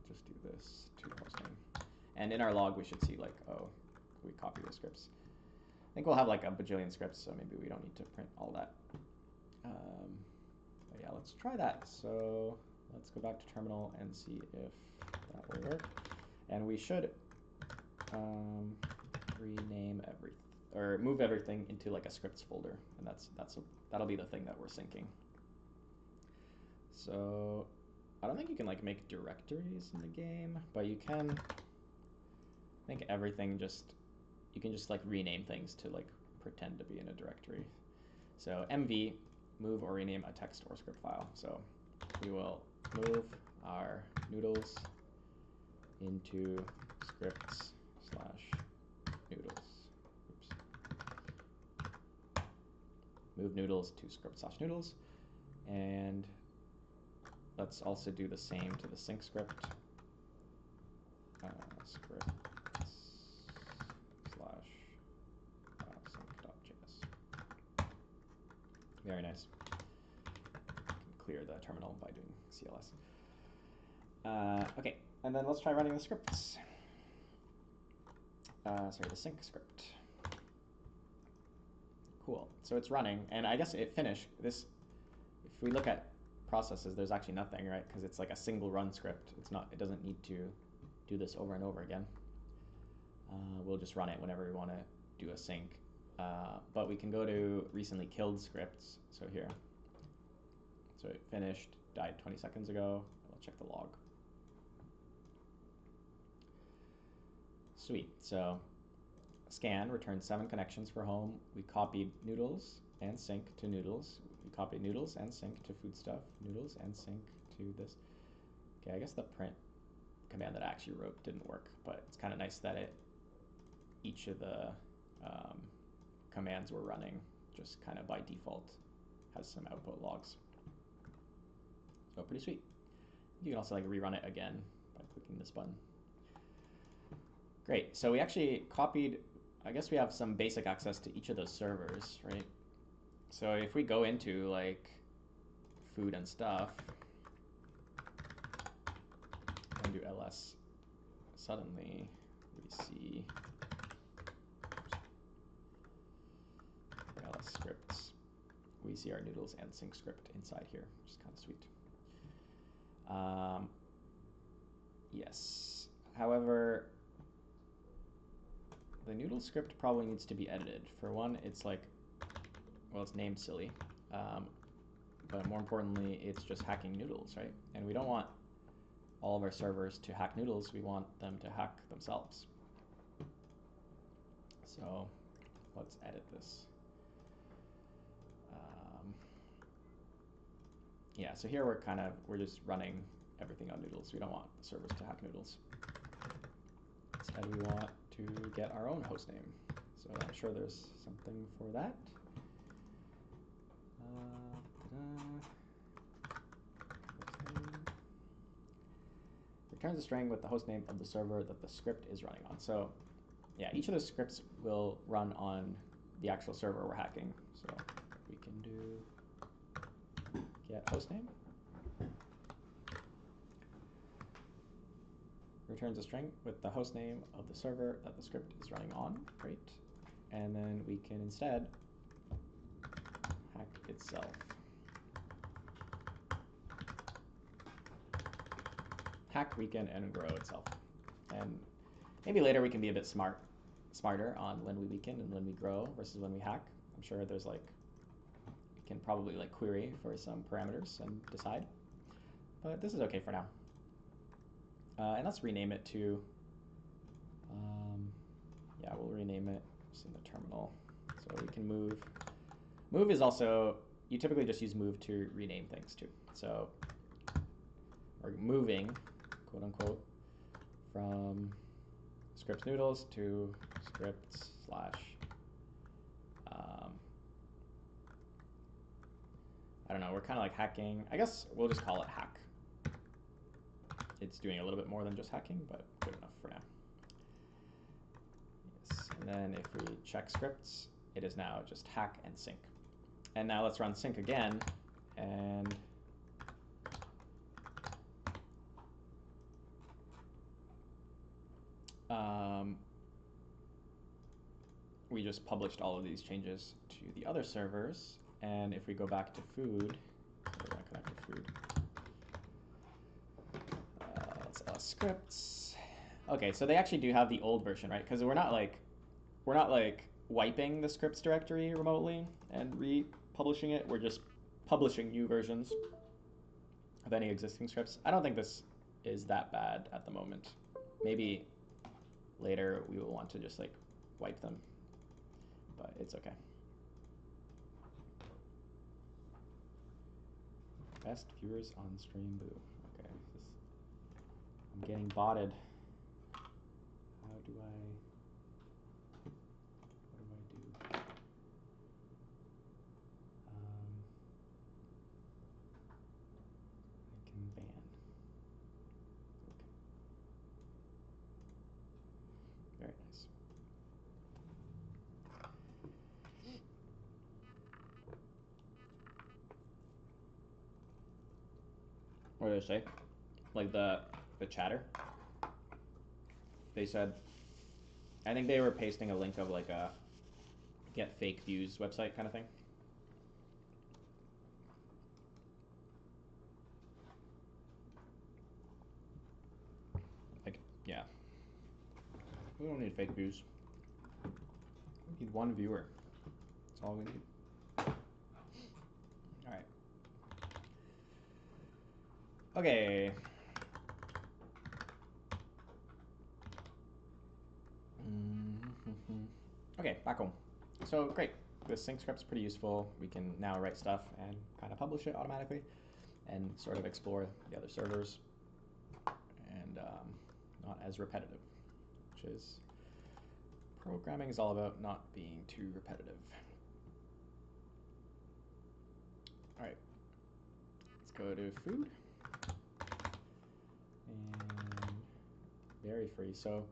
Just do this to host name. And in our log, we should see like, oh, we copy the scripts. I think we'll have like a bajillion scripts, so maybe we don't need to print all that. But yeah, let's try that. So let's go back to terminal and see if that will work. And we should rename everything, or move everything into like a scripts folder, and that'll be the thing that we're syncing. So I don't think you can like make directories in the game, but you can, I think everything you can just like rename things to like pretend to be in a directory. So mv, move or rename a text or script file. So we will move our noodles into scripts / noodles. Oops. Move noodles to script / noodles. And let's also do the same to the sync script. Scripts / sync.js. Very nice. You can clear the terminal by doing CLS. Okay, and then let's try running the scripts. Sorry, the sync script. Cool. So it's running, and I guess it finished. This, if we look at processes, there's actually nothing, right? Because it's like a single run script. It's not. It doesn't need to do this over and over again. We'll just run it whenever we want to do a sync. But we can go to recently killed scripts. So here. So it finished, died 20 seconds ago. We'll check the log. Sweet. So scan returned 7 connections for home. We copied noodles and sync to noodles. We copy noodles and sync to foodstuff, noodles and sync to this. Okay, I guess the print command that I actually wrote didn't work, but it's kind of nice that each of the commands we're running just kind of by default has some output logs. So pretty sweet. You can also like rerun it again by clicking this button. Great, so we actually copied, I guess we have some basic access to each of those servers, right? So if we go into like food and stuff and do ls, suddenly we see ls scripts. We see our noodles and sync script inside here, which is kind of sweet. Yes, however, the noodle script probably needs to be edited. For one, it's like, well, it's named silly, but more importantly, it's just hacking noodles, right? And we don't want all of our servers to hack noodles. We want them to hack themselves. So let's edit this. Yeah, so here we're just running everything on noodles. We don't want the servers to hack noodles. Instead, we want to get our own hostname. So I'm sure there's something for that. Returns a string with the hostname of the server that the script is running on. So yeah, each of those scripts will run on the actual server we're hacking. So we can do get hostname. Returns a string with the hostname of the server that the script is running on. Great. And then we can instead hack itself. Hack, weaken, and grow itself. And maybe later we can be a bit smarter on when we weaken and when we grow versus when we hack. I'm sure there's like, we can probably like query for some parameters and decide. But this is okay for now. And let's rename it to, yeah, we'll rename it just in the terminal. So we can move. Move is also, you typically just use move to rename things too. So we're moving, quote unquote, from scripts noodles to scripts slash, I don't know, we're kind of like hacking. I guess we'll just call it hack. It's doing a little bit more than just hacking, but good enough for now. Yes. And then if we check scripts, it is now just hack and sync. And now let's run sync again, and we just published all of these changes to the other servers. And if we go back to food, so we're going to connect to food. Let's scripts. Okay, so they actually do have the old version, right? Because we're not like wiping the scripts directory remotely and republishing it. We're just publishing new versions of any existing scripts. I don't think this is that bad at the moment. Maybe later we will want to just like wipe them, but it's okay. Best viewers on stream, boo. Okay, I'm getting botted. How do I, what do I do? I can ban. Okay. Very nice. What did I say? Like the chatter? They said, I think they were pasting a link of like a get fake views website kind of thing. Like, yeah. We don't need fake views. We need one viewer. That's all we need. All right. Okay. Okay, back home. So great. this sync script's pretty useful. We can now write stuff and kind of publish it automatically and sort of explore the other servers, and not as repetitive, which is programming is all about not being too repetitive. All right, let's go to food and very free. So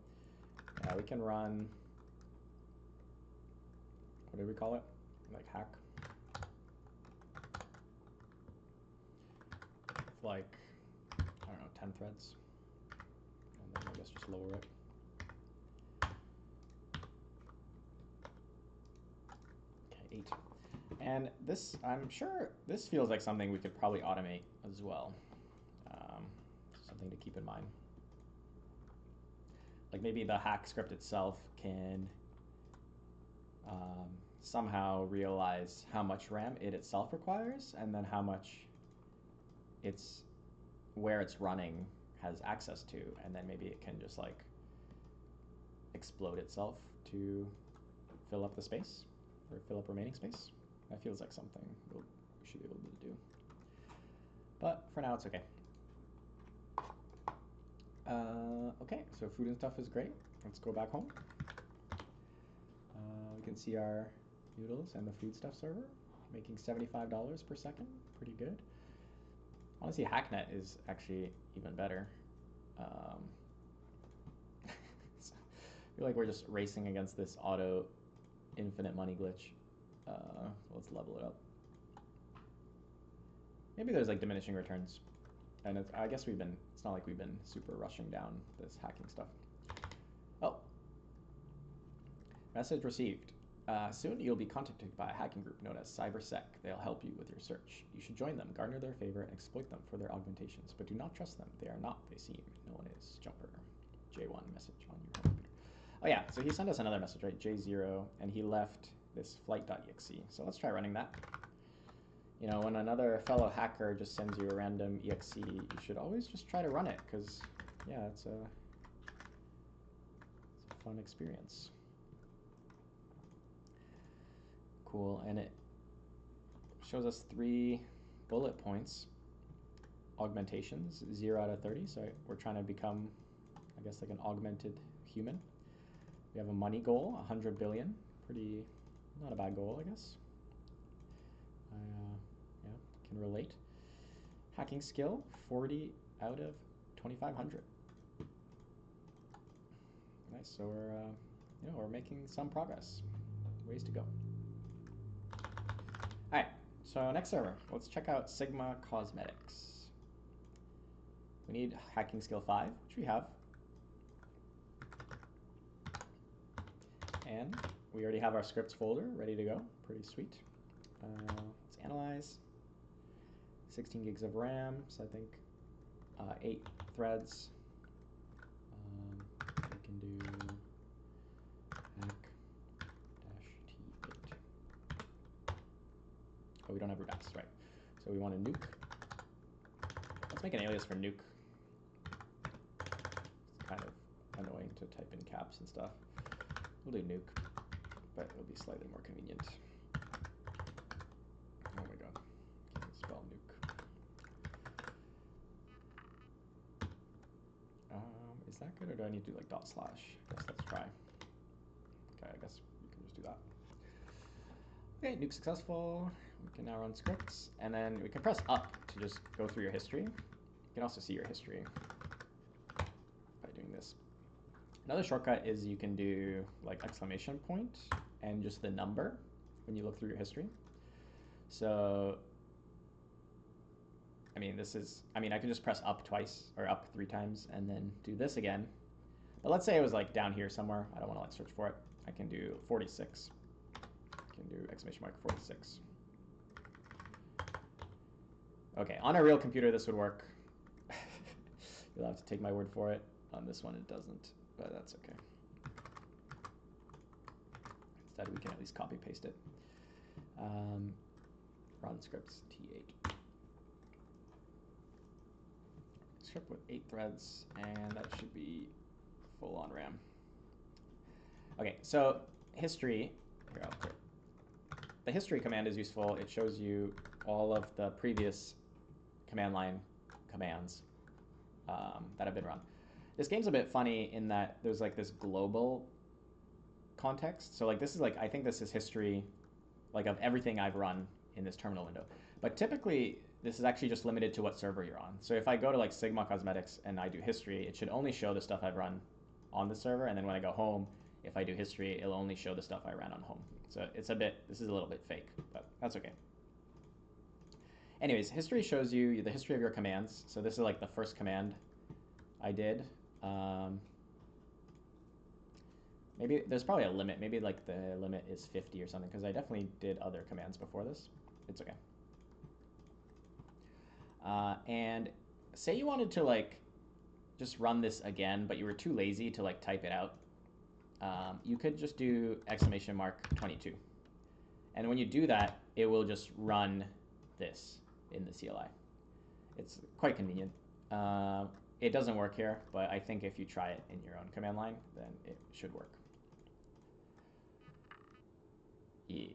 we can run, what do we call it? Like hack. Like, I don't know, 10 threads. And then I guess just lower it. Okay, 8. And this, I'm sure, this feels like something we could probably automate as well. Something to keep in mind. Like maybe the hack script itself can somehow realize how much RAM it itself requires, and then how much where it's running has access to, and then maybe it can just like explode itself to fill up the space, or fill up remaining space. That feels like something we should be able to do. But for now, it's okay. Okay, so food and stuff is great. Let's go back home. We can see our noodles and the food stuff server making $75 per second. Pretty good. Honestly, Hacknet is actually even better. I feel like we're just racing against this auto infinite money glitch. Let's level it up. Maybe there's like diminishing returns. And I guess it's not like we've been super rushing down this hacking stuff. Oh. Message received. Soon you'll be contacted by a hacking group known as CyberSec. They'll help you with your search. You should join them, garner their favor, and exploit them for their augmentations. But do not trust them. They are not, they seem. No one is. Jumper. J1 message on your home computer. Oh yeah, so he sent us another message, right? J0, and he left this flight.exe. So let's try running that. You know, when another fellow hacker just sends you a random exe, you should always just try to run it, because, yeah, it's a fun experience. Cool, and it shows us 3 bullet points, augmentations, 0 out of 30, so we're trying to become, I guess, like an augmented human. We have a money goal, 100 billion, pretty, not a bad goal, I guess. Yeah, can relate. Hacking skill, 40 out of 2,500. Nice, so we're making some progress. Ways to go. All right, so next server, let's check out Sigma Cosmetics. We need hacking skill 5, which we have. And we already have our scripts folder ready to go. Pretty sweet. Let's analyze. 16 gigs of RAM, so I think 8 threads. We can do hack-t8. Oh, we don't have rootmaps, right? So we want a nuke. Let's make an alias for nuke. It's kind of annoying to type in caps and stuff. We'll do nuke, but it'll be slightly more convenient. Oh my god, can't spell nuke. Is that good, or do I need to do like // I guess let's try. Okay, I guess we can just do that. Okay, nuke successful. We can now run scripts, and then we can press up to just go through your history. You can also see your history by doing this. Another shortcut is you can do like exclamation point and just the number when you look through your history. So, I mean, I can just press up twice or up 3 times and then do this again. But let's say it was like down here somewhere. I don't want to like search for it. I can do 46. I can do exclamation mark 46. Okay, on a real computer this would work. You'll have to take my word for it. On this one it doesn't, but that's okay. Instead we can at least copy paste it. Run scripts T8. Script with 8 threads, and that should be full on RAM. Okay, so history, here I'll clear. the history command is useful. It shows you all of the previous command line commands that have been run. This game's a bit funny in that there's like this global context. So like this is like, I think this is history like of everything I've run in this terminal window. But typically this is actually just limited to what server you're on. So if I go to like Sigma Cosmetics and I do history, it should only show the stuff I've run on the server. And then when I go home, if I do history, it'll only show the stuff I ran on home. So it's a bit, this is a little bit fake, but that's okay. Anyways, history shows you the history of your commands. So this is like the first command I did. Maybe there's probably a limit. Maybe like the limit is 50 or something, because I definitely did other commands before this. It's okay. And say you wanted to like just run this again, but you were too lazy to like type it out. You could just do exclamation mark 22. And when you do that, it will just run this in the CLI. It's quite convenient. It doesn't work here, but I think if you try it in your own command line, then it should work. Yeah.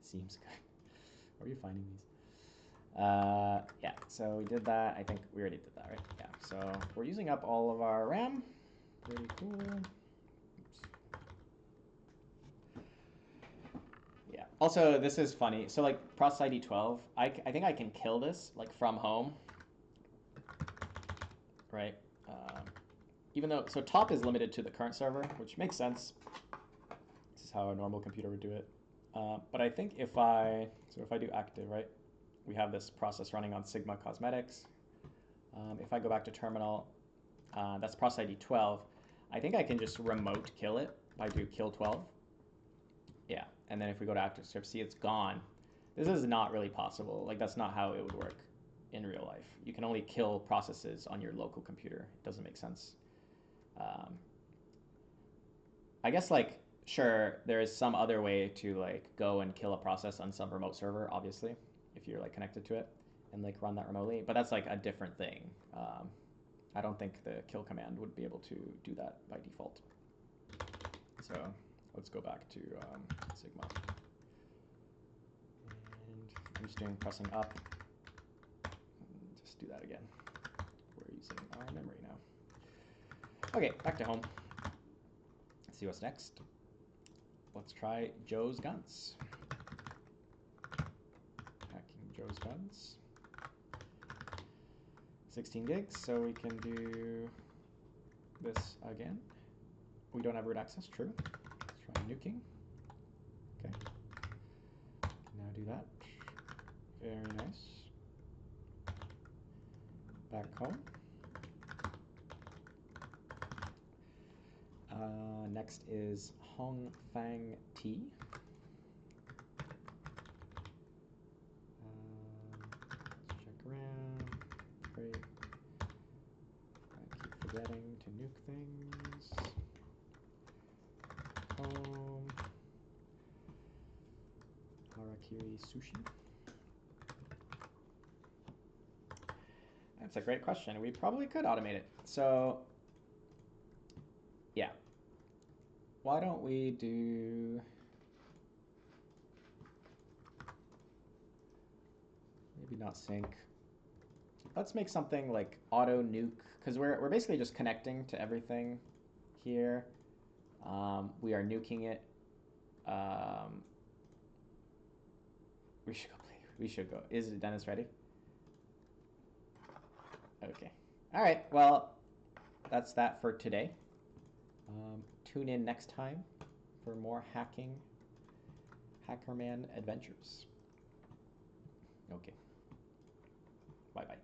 Seems good. Where are you finding these? Yeah, so we did that. I think we already did that, right? Yeah, so we're using up all of our RAM. Pretty cool. Oops. Yeah, also this is funny. So like process ID 12, I think I can kill this like from home, right? Even though, so top is limited to the current server, which makes sense. This is how a normal computer would do it. But I think if I do active, right? We have this process running on Sigma Cosmetics. If I go back to terminal, that's process ID 12. I think I can just remote kill it by do kill 12. Yeah, and then if we go to active script, see it's gone. This is not really possible. Like that's not how it would work in real life. You can only kill processes on your local computer. It doesn't make sense. I guess like, sure, there is some other way to like go and kill a process on some remote server, obviously, if you're like connected to it and like run that remotely, but that's like a different thing. I don't think the kill command would be able to do that by default. So let's go back to Sigma. And I'm just doing pressing up. Just do that again. We're using our memory now. Okay, back to home. Let's see what's next. Let's try Joe's Guns. Hacking Joe's Guns. 16 gigs, so we can do this again. We don't have root access, true. Let's try nuking. Okay. Can now do that. Very nice. Back home. Next is Hong Fang T. Let's check around. Great. I keep forgetting to nuke things. Home. Harakiri Sushi. That's a great question. We probably could automate it. So, yeah. Why don't we do... maybe not sync. Let's make something like auto nuke, because we're basically just connecting to everything here. We are nuking it. We should go play. We should go. Is Dennis ready? Okay. All right. Well, that's that for today. Tune in next time for more Hackerman adventures. Okay. Bye-bye.